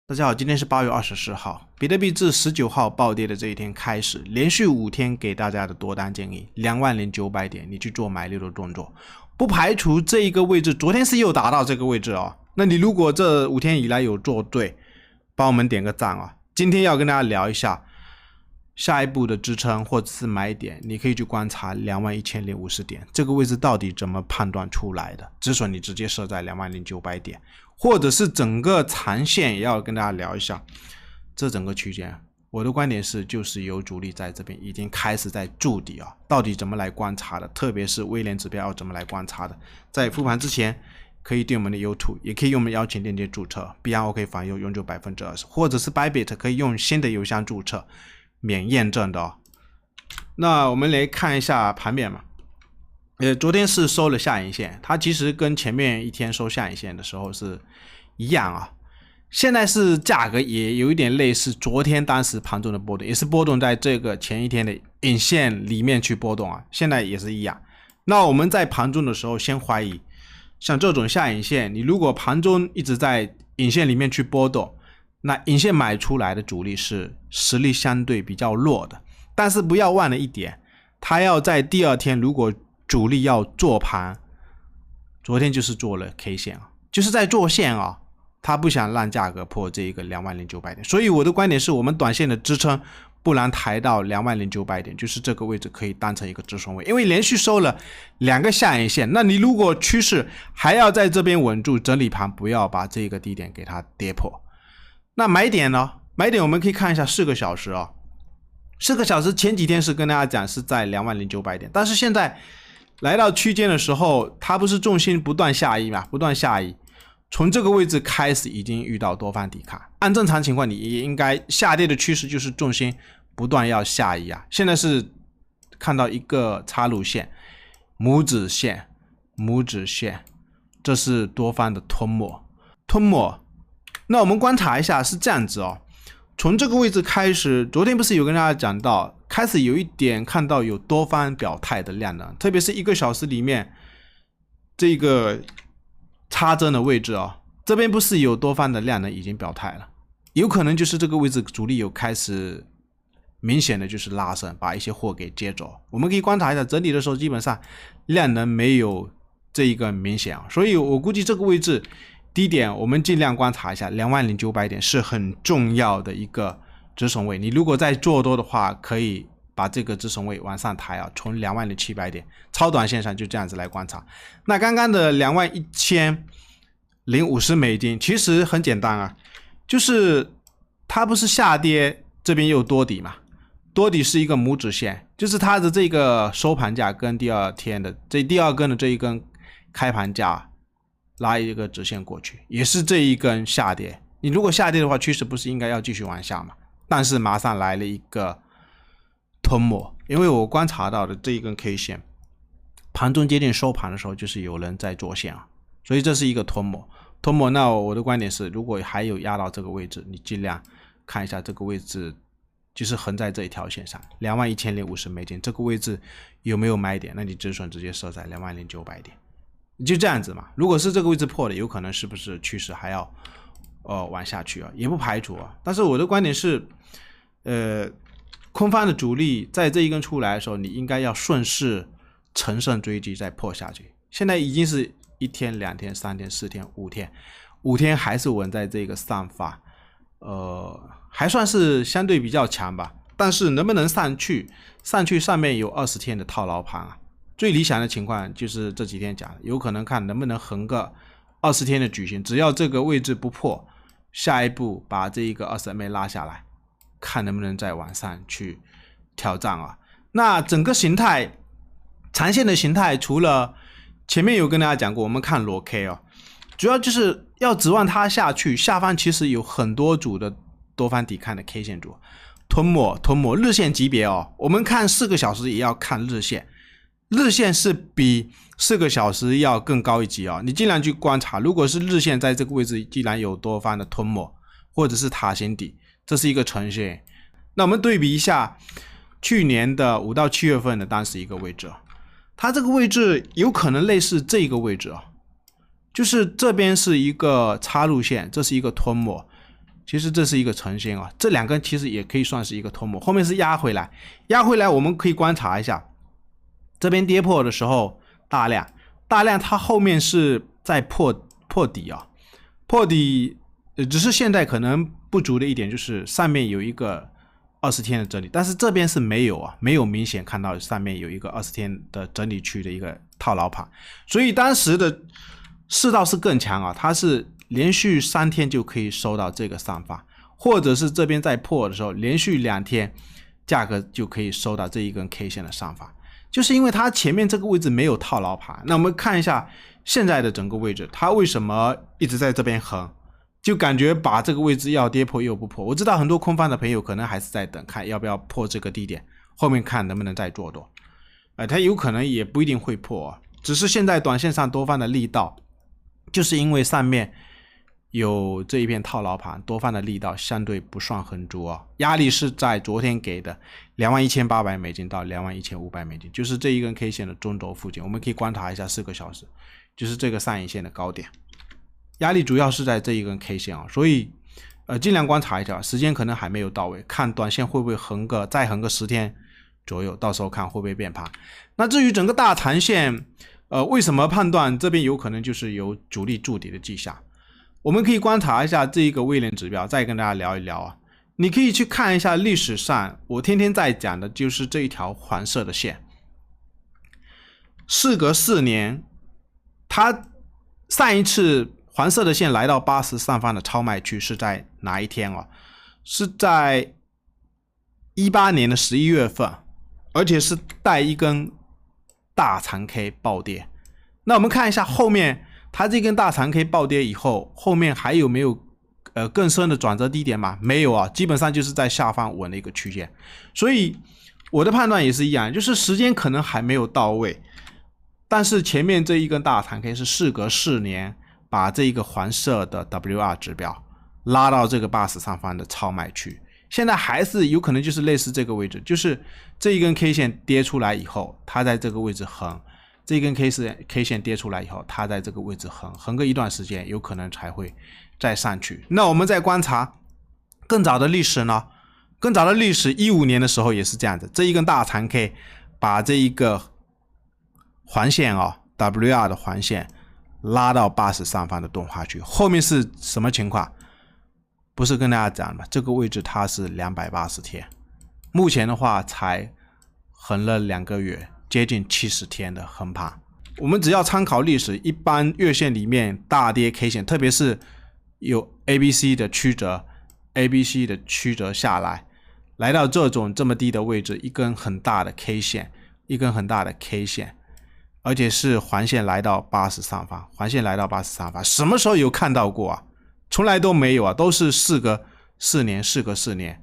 大家好，今天是8月24号，比特币自19号暴跌的这一天开始，连续5天给大家的多单建议20900点，你去做买入的动作，不排除这一个位置昨天是又达到这个位置哦。那你如果这5天以来有做对，帮我们点个赞啊！今天要跟大家聊一下下一步的支撑或者是买点，你可以去观察21050点这个位置到底怎么判断出来的，止损你直接设在20900点。或者是整个长线也要跟大家聊一下，这整个区间，我的观点是，就是有主力在这边已经开始在筑底啊，到底怎么来观察的？特别是威廉指标要怎么来观察的？在复盘之前，可以订我们的 YouTube， 也可以用我们邀请链接注册 ，BROK 返佣永久20%，或者是 Bybit 可以用新的邮箱注册，免验证的哦。那我们来看一下盘面嘛。昨天是收了下影线，它其实跟前面一天收下影线的时候是一样啊。现在是价格也有一点类似昨天当时盘中的波动，也是波动在这个前一天的影线里面去波动啊，现在也是一样。那我们在盘中的时候先怀疑，像这种下影线，你如果盘中一直在影线里面去波动，那影线买出来的主力是实力相对比较弱的，但是不要忘了一点，它要在第二天如果主力要做盘，昨天就是做了 K 线啊，就是在做线啊，他不想让价格破这一个20900点，所以我的观点是我们短线的支撑不然抬到20900点，就是这个位置可以当成一个止损位，因为连续收了2个下影线，那你如果趋势还要在这边稳住整理盘，不要把这个低点给它跌破。那买点呢？买点我们可以看一下4个小时啊，4个小时前几天是跟大家讲是在20900点，但是现在来到区间的时候，它不是重心不断下移嘛？不断下移，从这个位置开始已经遇到多方抵抗。按正常情况，你也应该下跌的趋势就是重心不断要下移啊。现在是看到一个插入线，拇指线，拇指线，这是多方的吞没，吞没。那我们观察一下是这样子哦，从这个位置开始，昨天不是有跟大家讲到，开始有一点看到有多方表态的量能，特别是1个小时里面这个插针的位置哦，这边不是有多方的量能已经表态了，有可能就是这个位置主力有开始明显的就是拉升，把一些货给接走。我们可以观察一下整体的时候，基本上量能没有这一个明显啊，所以我估计这个位置低点我们尽量观察一下20900点是很重要的一个止损位，你如果再做多的话，可以把这个止损位往上抬啊，从20700点超短线上就这样子来观察。那刚刚的21050美金其实很简单啊，就是它不是下跌这边又多底嘛，多底是一个拇指线，就是它的这个收盘价跟第二天的第二根的这一根开盘价拉一个直线过去，也是这一根下跌。你如果下跌的话，趋势不是应该要继续往下吗？但是马上来了一个吞没，因为我观察到的这一根 K 线，盘中接近收盘的时候，就是有人在做线啊，所以这是一个吞没。吞没，那我的观点是，如果还有压到这个位置，你尽量看一下这个位置，就是横在这一条线上，21050美金这个位置有没有买点？那你止损直接设在20900点。就这样子嘛，如果是这个位置破的，有可能是不是趋势还要往下去啊，也不排除啊。但是我的观点是空方的主力在这一根出来的时候，你应该要顺势乘胜追击再破下去。现在已经是1天2天3天4天5天还是稳在这个上方，还算是相对比较强吧。但是能不能上去上面有20天的套牢盘啊，最理想的情况就是这几天讲，有可能看能不能横个20天的矩形，只要这个位置不破，下一步把这一个20MA 拉下来，看能不能再往上去挑战啊。那整个形态，长线的形态，除了前面有跟大家讲过，我们看裸 K 哦，主要就是要指望它下去，下方其实有很多组的多方抵抗的 K 线组，吞没日线级别哦，我们看4个小时也要看日线。日线是比4个小时要更高一级啊，你尽量去观察，如果是日线在这个位置既然有多方的吞没或者是塔形底，这是一个呈现。那我们对比一下去年的5到7月份的当时一个位置，它这个位置有可能类似这个位置啊，就是这边是一个插入线，这是一个吞没，其实这是一个呈现啊，这两根其实也可以算是一个头目，后面是压回来，压回来我们可以观察一下，这边跌破的时候大量它后面是在破底啊，破底只是现在可能不足的一点就是上面有一个20天的整理，但是这边是没有啊，没有明显看到上面有一个20天的整理区的一个套牢盘，所以当时的势道是更强啊，它是连续3天就可以收到这个上方，或者是这边在破的时候连续2天价格就可以收到这一根 K 线的上方，就是因为它前面这个位置没有套牢盘。那我们看一下现在的整个位置，它为什么一直在这边横，就感觉把这个位置要跌破又不破。我知道很多空方的朋友可能还是在等看要不要破这个低点，后面看能不能再做多，它有可能也不一定会破啊，只是现在短线上多方的力道就是因为上面有这一片套牢盘，多方的力道相对不算很足啊，压力是在昨天给的$21,800到$21,500，就是这一根 K 线的中轴附近，我们可以观察一下4个小时，就是这个上影线的高点，压力主要是在这一根 K 线啊，所以尽量观察一下，时间可能还没有到位，看短线会不会再横个10天左右，到时候看会不会变盘。那至于整个大长线为什么判断这边有可能就是有主力筑底的迹象，我们可以观察一下这一个威廉指标，再跟大家聊一聊啊。你可以去看一下历史上我天天在讲的就是这一条黄色的线，事隔4年，它上一次黄色的线来到80上方的超卖区是在哪一天啊？是在18年的11月份，而且是带一根大长 K 暴跌。那我们看一下后面它这根大长 K 暴跌以后，后面还有没有更深的转折低点吗？没有啊，基本上就是在下方稳的一个区间。所以我的判断也是一样，就是时间可能还没有到位，但是前面这一根大长 K 是事隔4年把这一个黄色的 WR 指标拉到这个80上方的超卖区，现在还是有可能就是类似这个位置，就是这一根 K 线跌出来以后，它在这个位置横，这一根 K 线跌出来以后，它在这个位置横个一段时间，有可能才会再上去。那我们再观察更早的历史呢？更早的历史15年的时候也是这样子，这一根大长 K 把这一个黄线WR 的黄线拉到80上方的钝化区，后面是什么情况？不是跟大家讲了，这个位置它是280天，目前的话才横了2个月，接近70天的横盘。我们只要参考历史，一般月线里面大跌 K 线，特别是有 ABC 的曲折 ，ABC 的曲折下来到这么低的位置，一根很大的 K 线，而且是环线来到80上方，什么时候有看到过啊？从来都没有啊，都是事隔4年，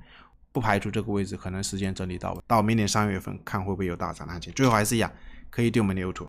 不排除这个位置可能时间整理到位，到明年3月份看会不会有大涨行情。最后还是一样，可以对我们留图。